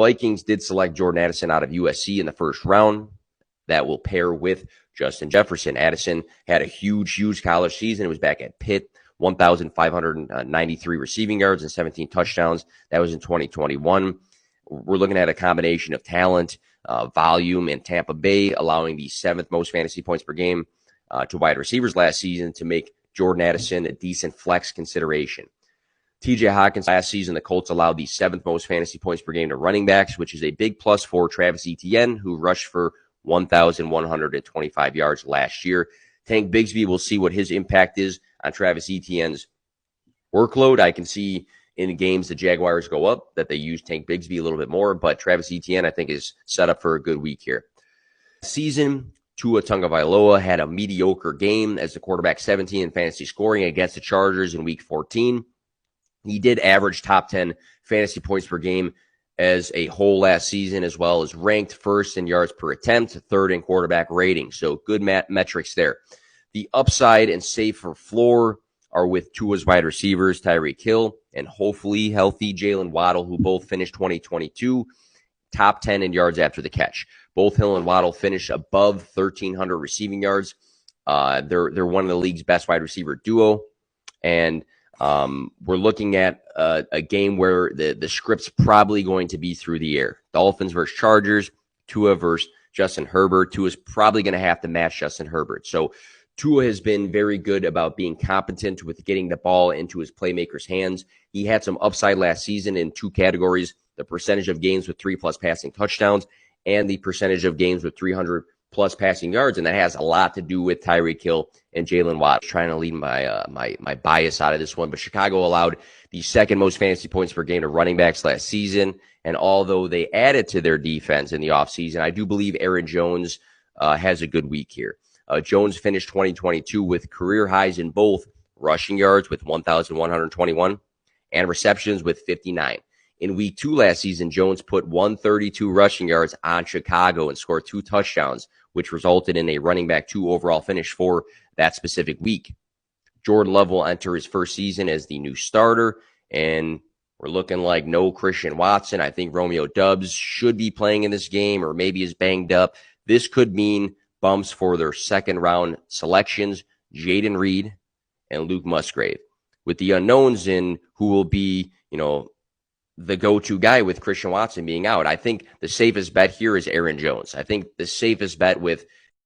Vikings did select Jordan Addison out of USC in the first round. That will pair with Justin Jefferson. Addison had a huge college season. It was back at Pitt, 1,593 receiving yards and 17 touchdowns. That was in 2021. We're looking at a combination of talent, volume, and Tampa Bay allowing the 7th most fantasy points per game to wide receivers last season to make Jordan Addison a decent flex consideration. TJ Hawkins last season, the Colts allowed the 7th most fantasy points per game to running backs, which is a big plus for Travis Etienne, who rushed for 1,125 yards last year. Tank Bigsby, we'll see what his impact is on Travis Etienne's workload. I can see in games the Jaguars go up that they use Tank Bigsby a little bit more, but Travis Etienne, I think, is set up for a good week here. Season, Tua Tagovailoa had a mediocre game as the quarterback, 17 in fantasy scoring against the Chargers in Week 14. He did average top 10 fantasy points per game as a whole last season, as well as ranked first in yards per attempt, third in quarterback rating. So good metrics there. The upside and safer floor are with Tua's wide receivers, Tyreek Hill, and hopefully healthy Jalen Waddle, who both finished 2022 top 10 in yards after the catch. Both Hill and Waddle finished above 1,300 receiving yards. They're one of the league's best wide receiver duo, and we're looking at a game where the script's probably going to be through the air. Dolphins versus Chargers, Tua versus Justin Herbert. Tua's probably going to have to match Justin Herbert. So Tua has been very good about being competent with getting the ball into his playmakers' hands. He had some upside last season in 2 categories, the percentage of games with 3+ passing touchdowns and the percentage of games with 300+ passing yards, and that has a lot to do with Tyreek Hill and Jalen Waddle. Trying to lead my bias out of this one, but Chicago allowed the 2nd most fantasy points per game to running backs last season, and although they added to their defense in the offseason, I do believe Aaron Jones has a good week here. Jones finished 2022 with career highs in both rushing yards with 1,121 and receptions with 59. In Week 2 last season, Jones put 132 rushing yards on Chicago and scored 2 touchdowns, which resulted in a running back 2 overall finish for that specific week. Jordan Love will enter his first season as the new starter, and we're looking like no Christian Watson. I think Romeo Doubs should be playing in this game, or maybe is banged up. This could mean bumps for their 2nd-round selections, Jaden Reed and Luke Musgrave. With the unknowns in who will be, the go-to guy with Christian Watson being out, I think the safest bet here is Aaron Jones. I think the safest bet with